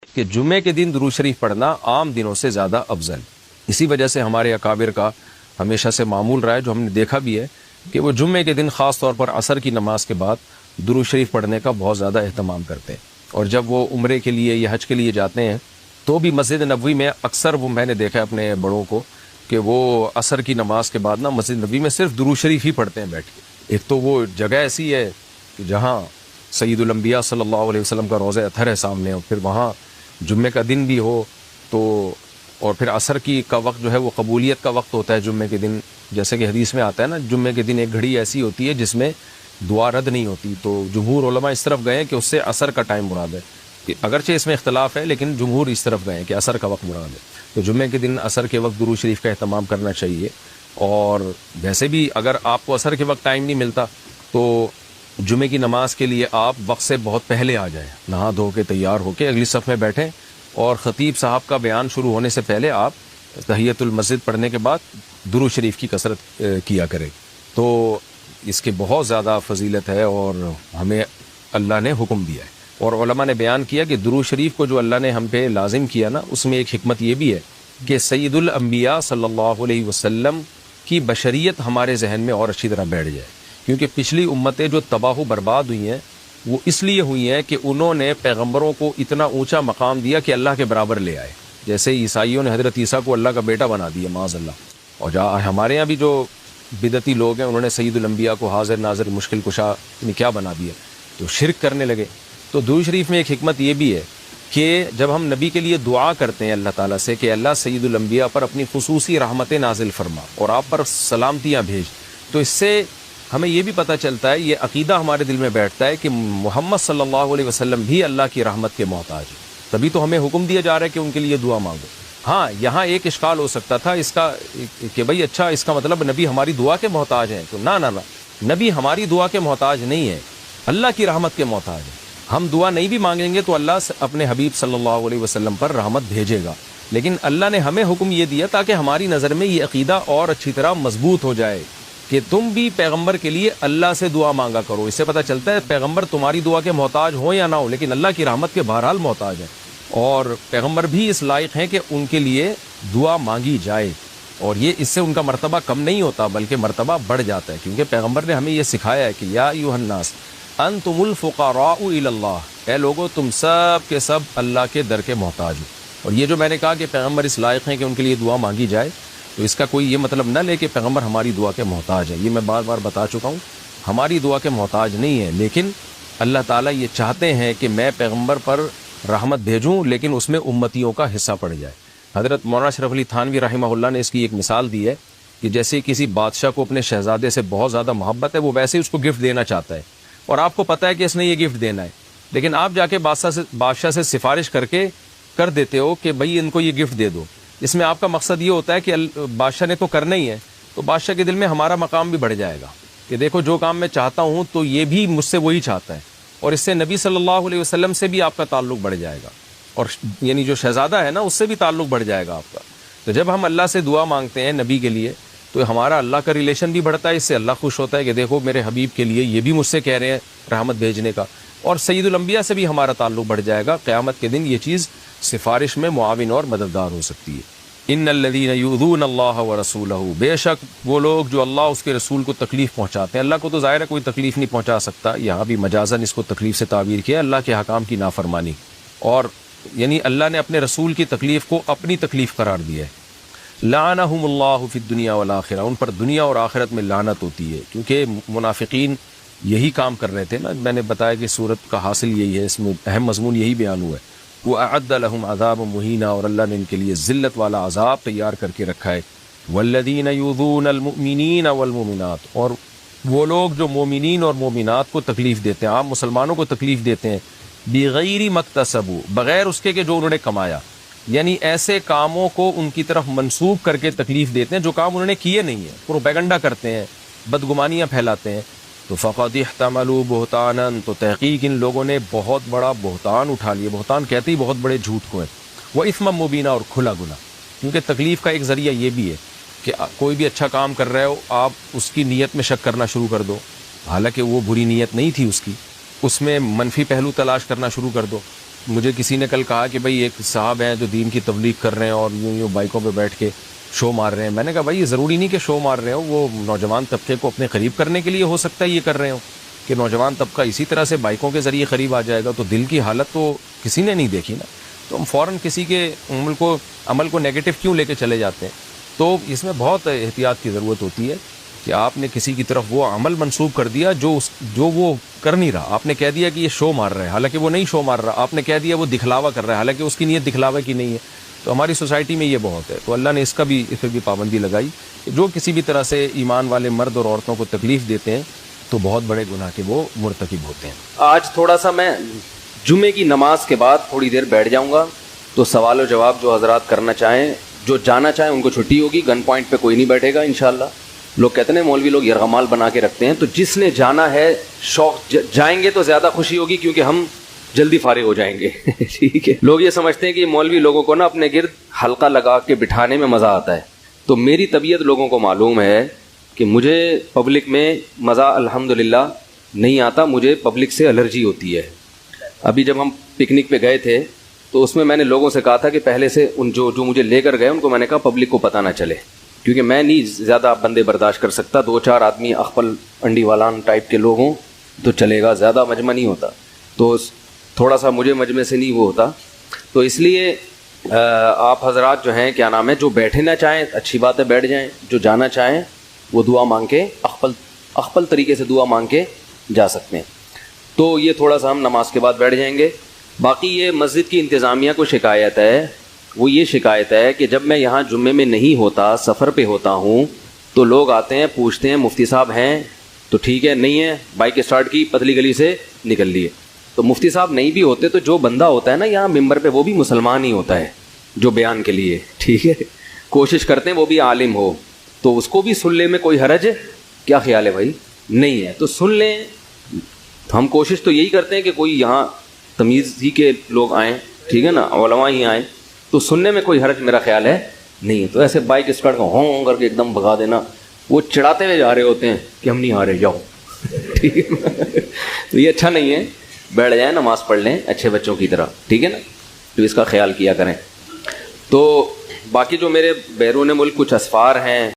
کہ جمعے کے دن درود شریف پڑھنا عام دنوں سے زیادہ افضل. اسی وجہ سے ہمارے اکابر کا ہمیشہ سے معمول رہا ہے، جو ہم نے دیکھا بھی ہے کہ وہ جمعے کے دن خاص طور پر عصر کی نماز کے بعد درود شریف پڑھنے کا بہت زیادہ اہتمام کرتے ہیں. اور جب وہ عمرے کے لیے یا حج کے لیے جاتے ہیں تو بھی مسجد نبوی میں اکثر وہ میں نے دیکھا ہے اپنے بڑوں کو کہ وہ عصر کی نماز کے بعد نا مسجد نبوی میں صرف درود شریف ہی پڑھتے ہیں بیٹھ کے. ایک تو وہ جگہ ایسی ہے کہ جہاں سید الانبیاء صلی اللہ علیہ وسلم کا روضہ اطہر ہے سامنے، اور پھر وہاں جمعے کا دن بھی ہو تو، اور پھر عصر کی کا وقت جو ہے وہ قبولیت کا وقت ہوتا ہے جمعے کے دن. جیسے کہ حدیث میں آتا ہے نا، جمعے کے دن ایک گھڑی ایسی ہوتی ہے جس میں دعا رد نہیں ہوتی. تو جمہور علماء اس طرف گئے ہیں کہ اس سے عصر کا ٹائم مراد ہے. اگرچہ اس میں اختلاف ہے لیکن جمہور اس طرف گئے ہیں کہ عصر کا وقت مراد ہے. تو جمعے کے دن عصر کے وقت درود شریف کا اہتمام کرنا چاہیے. اور ویسے بھی اگر آپ کو عصر کے وقت ٹائم نہیں ملتا تو جمعے کی نماز کے لیے آپ وقت سے بہت پہلے آ جائیں، نہا دھو کے تیار ہو کے اگلی صف میں بیٹھیں، اور خطیب صاحب کا بیان شروع ہونے سے پہلے آپ تحیۃ المسجد پڑھنے کے بعد درود شریف کی کثرت کیا کریں. تو اس کے بہت زیادہ فضیلت ہے اور ہمیں اللہ نے حکم دیا ہے. اور علماء نے بیان کیا کہ درود شریف کو جو اللہ نے ہم پہ لازم کیا نا، اس میں ایک حکمت یہ بھی ہے کہ سید الانبیاء صلی اللہ علیہ وسلم کی بشریت ہمارے ذہن میں اور اچھی طرح بیٹھ جائے. کیونکہ پچھلی امتیں جو تباہ و برباد ہوئی ہیں وہ اس لیے ہوئی ہیں کہ انہوں نے پیغمبروں کو اتنا اونچا مقام دیا کہ اللہ کے برابر لے آئے. جیسے عیسائیوں نے حضرت عیسیٰ کو اللہ کا بیٹا بنا دیا معاذ اللہ. اور ہمارے یہاں بھی جو بدعتی لوگ ہیں انہوں نے سید الانبیاء کو حاضر ناظر مشکل کشا کیا بنا دیا، تو شرک کرنے لگے. تو درود شریف میں ایک حکمت یہ بھی ہے کہ جب ہم نبی کے لیے دعا کرتے ہیں اللہ تعالیٰ سے کہ اللہ سید الانبیاء پر اپنی خصوصی رحمتیں نازل فرما اور آپ پر سلامتیاں بھیج، تو اس سے ہمیں یہ بھی پتہ چلتا ہے، یہ عقیدہ ہمارے دل میں بیٹھتا ہے کہ محمد صلی اللہ علیہ وسلم بھی اللہ کی رحمت کے محتاج ہیں. تبھی تو ہمیں حکم دیا جا رہا ہے کہ ان کے لیے دعا مانگو. ہاں یہاں ایک اشکال ہو سکتا تھا اس کا کہ بھئی اچھا اس کا مطلب نبی ہماری دعا کے محتاج ہیں. تو نہ، نبی ہماری دعا کے محتاج نہیں ہے، اللہ کی رحمت کے محتاج ہیں. ہم دعا نہیں بھی مانگیں گے تو اللہ اپنے حبیب صلی اللہ علیہ وسلم پر رحمت بھیجے گا. لیکن اللہ نے ہمیں حکم یہ دیا تاکہ ہماری نظر میں یہ عقیدہ اور اچھی طرح مضبوط ہو جائے کہ تم بھی پیغمبر کے لیے اللہ سے دعا مانگا کرو. اس سے پتہ چلتا ہے پیغمبر تمہاری دعا کے محتاج ہوں یا نہ ہو لیکن اللہ کی رحمت کے بہرحال محتاج ہیں، اور پیغمبر بھی اس لائق ہیں کہ ان کے لیے دعا مانگی جائے. اور یہ اس سے ان کا مرتبہ کم نہیں ہوتا بلکہ مرتبہ بڑھ جاتا ہے، کیونکہ پیغمبر نے ہمیں یہ سکھایا ہے کہ یا ایھا الناس انتم الفقراء الی اللہ، اے لوگو تم سب کے سب اللہ کے در کے محتاج ہو. اور یہ جو میں نے کہا کہ پیغمبر اس لائق ہیں کہ ان کے لیے دعا مانگی جائے، تو اس کا کوئی یہ مطلب نہ لے کہ پیغمبر ہماری دعا کے محتاج ہے. یہ میں بار بار بتا چکا ہوں، ہماری دعا کے محتاج نہیں ہے، لیکن اللہ تعالیٰ یہ چاہتے ہیں کہ میں پیغمبر پر رحمت بھیجوں لیکن اس میں امتیوں کا حصہ پڑ جائے. حضرت مولانا اشرف علی تھانوی رحمہ اللہ نے اس کی ایک مثال دی ہے کہ جیسے کسی بادشاہ کو اپنے شہزادے سے بہت زیادہ محبت ہے، وہ ویسے ہی اس کو گفٹ دینا چاہتا ہے اور آپ کو پتہ ہے کہ اس نے یہ گفٹ دینا ہے، لیکن آپ جا کے بادشاہ سے سفارش کر دیتے ہو کہ بھئی ان کو یہ گفٹ دے دو. اس میں آپ کا مقصد یہ ہوتا ہے کہ بادشاہ نے تو کرنا ہی ہے، تو بادشاہ کے دل میں ہمارا مقام بھی بڑھ جائے گا کہ دیکھو جو کام میں چاہتا ہوں تو یہ بھی مجھ سے وہی چاہتا ہے، اور اس سے نبی صلی اللہ علیہ وسلم سے بھی آپ کا تعلق بڑھ جائے گا، اور یعنی جو شہزادہ ہے نا اس سے بھی تعلق بڑھ جائے گا آپ کا. تو جب ہم اللہ سے دعا مانگتے ہیں نبی کے لیے تو ہمارا اللہ کا ریلیشن بھی بڑھتا ہے، اس سے اللہ خوش ہوتا ہے کہ دیکھو میرے حبیب کے لیے یہ بھی مجھ سے کہہ رہے ہیں رحمت بھیجنے کا. اور سید الانبیاء سے بھی ہمارا تعلق بڑھ جائے گا. قیامت کے دن یہ چیز سفارش میں معاون اور مددگار ہو سکتی ہے. ان الذین یؤذون اللہ ورسولہ، بے شک وہ لوگ جو اللہ اس کے رسول کو تکلیف پہنچاتے ہیں. اللہ کو تو ظاہر ہے کوئی تکلیف نہیں پہنچا سکتا، یہاں بھی مجازاً اس کو تکلیف سے تعبیر کیا، اللہ کے حکام کی نافرمانی، اور یعنی اللہ نے اپنے رسول کی تکلیف کو اپنی تکلیف قرار دیا ہے. لعنہم اللہ فی الدنیا والآخرہ، ان پر دنیا اور آخرت میں لعنت ہوتی ہے، کیونکہ منافقین یہی کام کر رہے تھے نا. میں نے بتایا کہ سورت کا حاصل یہی ہے، اس میں اہم مضمون یہی بیان ہوا ہے. وَأَعَدَّ لَهُمْ عَذَابًا مُهِينًا، اور اللہ نے ان کے لیے ذلت والا عذاب تیار کر کے رکھا ہے. وَالَّذِينَ يُؤْذُونَ الْمُؤْمِنِينَ وَالْمُؤْمِنَاتِ، اور وہ لوگ جو مومنین اور مومنات کو تکلیف دیتے ہیں، عام مسلمانوں کو تکلیف دیتے ہیں، بغیر مکتسبوا، بغیر اس کے کہ جو انہوں نے کمایا، یعنی ایسے کاموں کو ان کی طرف منسوب کر کے تکلیف دیتے ہیں جو کام انہوں نے کیے نہیں ہیں، پروپیگنڈا کرتے ہیں، بدگمانیاں پھیلاتے ہیں. تو فقد احتملوا بہتانا، تو تحقیق ان لوگوں نے بہت بڑا بہتان اٹھا لیا. بہتان کہتے ہی بہت بڑے جھوٹ کو ہے. وہ اثما مبینہ، اور کھلا گناہ. کیونکہ تکلیف کا ایک ذریعہ یہ بھی ہے کہ کوئی بھی اچھا کام کر رہے ہو آپ اس کی نیت میں شک کرنا شروع کر دو، حالانکہ وہ بری نیت نہیں تھی اس کی، اس میں منفی پہلو تلاش کرنا شروع کر دو. مجھے کسی نے کل کہا کہ بھائی ایک صاحب ہیں جو دین کی تبلیغ کر رہے ہیں اور یوں بائکوں پہ بیٹھ کے شو مار رہے ہیں. میں نے کہا بھائی یہ ضروری نہیں کہ شو مار رہے ہو, وہ نوجوان طبقے کو اپنے قریب کرنے کے لیے ہو سکتا ہے یہ کر رہے ہو, کہ نوجوان طبقہ اسی طرح سے بائکوں کے ذریعے قریب آ جائے گا. تو دل کی حالت تو کسی نے نہیں دیکھی نا, تو ہم فوراً کسی کے عمل کو نیگیٹو کیوں لے کے چلے جاتے ہیں. تو اس میں بہت احتیاط کی ضرورت ہوتی ہے کہ آپ نے کسی کی طرف وہ عمل منسوب کر دیا جو وہ کر نہیں رہا. آپ نے کہہ دیا کہ یہ شو مار رہا ہے, حالانکہ وہ نہیں شو مار رہا. آپ نے کہہ دیا وہ دکھلاوا کر رہا ہے, حالانکہ اس کی نیت دکھلاوے کی نہیں ہے. تو ہماری سوسائٹی میں یہ بہت ہے. تو اللہ نے اس پہ بھی پابندی لگائی کہ جو کسی بھی طرح سے ایمان والے مرد اور عورتوں کو تکلیف دیتے ہیں تو بہت بڑے گناہ کے وہ مرتکب ہوتے ہیں. آج تھوڑا سا میں جمعے کی نماز کے بعد تھوڑی دیر بیٹھ جاؤں گا, تو سوال و جواب جو حضرات کرنا چاہیں, جو جانا چاہیں ان کو چھٹی ہوگی. گن پوائنٹ پہ کوئی نہیں بیٹھے گا انشاءاللہ. لوگ کہتے ہیں مولوی لوگ یرغمال بنا کے رکھتے ہیں, تو جس نے جانا ہے شوق جائیں گے تو زیادہ خوشی ہوگی, کیونکہ ہم جلدی فارغ ہو جائیں گے. ٹھیک ہے. لوگ یہ سمجھتے ہیں کہ مولوی لوگوں کو نا اپنے گرد حلقہ لگا کے بٹھانے میں مزہ آتا ہے. تو میری طبیعت لوگوں کو معلوم ہے کہ مجھے پبلک میں مزہ الحمدللہ نہیں آتا. مجھے پبلک سے الرجی ہوتی ہے. ابھی جب ہم پکنک پہ گئے تھے تو اس میں نے لوگوں سے کہا تھا کہ پہلے سے ان جو مجھے لے کر گئے ان کو میں نے کہا پبلک کو پتہ نہ چلے, کیونکہ میں نہیں زیادہ بندے برداشت کر سکتا. 2-4 آدمی اخپل انڈی والان ٹائپ کے لوگ ہوں تو چلے گا, زیادہ مجمع نہیں ہوتا. تو تھوڑا سا مجھے مجمع سے نہیں وہ ہوتا. تو اس لیے آپ حضرات جو ہیں کیا نام ہے, جو بیٹھنا چاہیں اچھی بات ہے بیٹھ جائیں, جو جانا چاہیں وہ دعا مانگ کے اخپل طریقے سے دعا مانگ کے جا سکتے ہیں. تو یہ تھوڑا سا ہم نماز کے بعد بیٹھ جائیں گے. باقی یہ مسجد کی انتظامیہ کو شکایت ہے, وہ یہ شکایت ہے کہ جب میں یہاں جمعے میں نہیں ہوتا, سفر پہ ہوتا ہوں, تو لوگ آتے ہیں پوچھتے ہیں مفتی صاحب ہیں تو ٹھیک ہے, نہیں ہے بائک اسٹارٹ کی پتلی گلی سے نکل لیے. تو مفتی صاحب نہیں بھی ہوتے تو جو بندہ ہوتا ہے نا یہاں ممبر پہ وہ بھی مسلمان ہی ہوتا ہے جو بیان کے لیے, ٹھیک ہے, کوشش کرتے ہیں وہ بھی عالم ہو, تو اس کو بھی سن لے میں کوئی حرج ہے. کیا خیال ہے بھائی؟ نہیں ہے تو سن لیں. ہم کوشش تو یہی کرتے ہیں کہ کوئی یہاں تمیز ہی کے لوگ آئیں, ٹھیک ہے نا, علماء ہی آئیں, تو سننے میں کوئی حرج میرا خیال ہے نہیں. تو ایسے بائک اسٹارٹ کو ہوں کر کے ایک دم بھگا دینا, وہ چڑھاتے ہوئے جا رہے ہوتے ہیں کہ ہم نہیں آ رہے, جاؤ. ٹھیک ہے, تو یہ اچھا نہیں ہے. بیٹھ جائیں, نماز پڑھ لیں اچھے بچوں کی طرح, ٹھیک ہے نا. تو اس کا خیال کیا کریں. تو باقی جو میرے بیرون ملک کچھ اسفار ہیں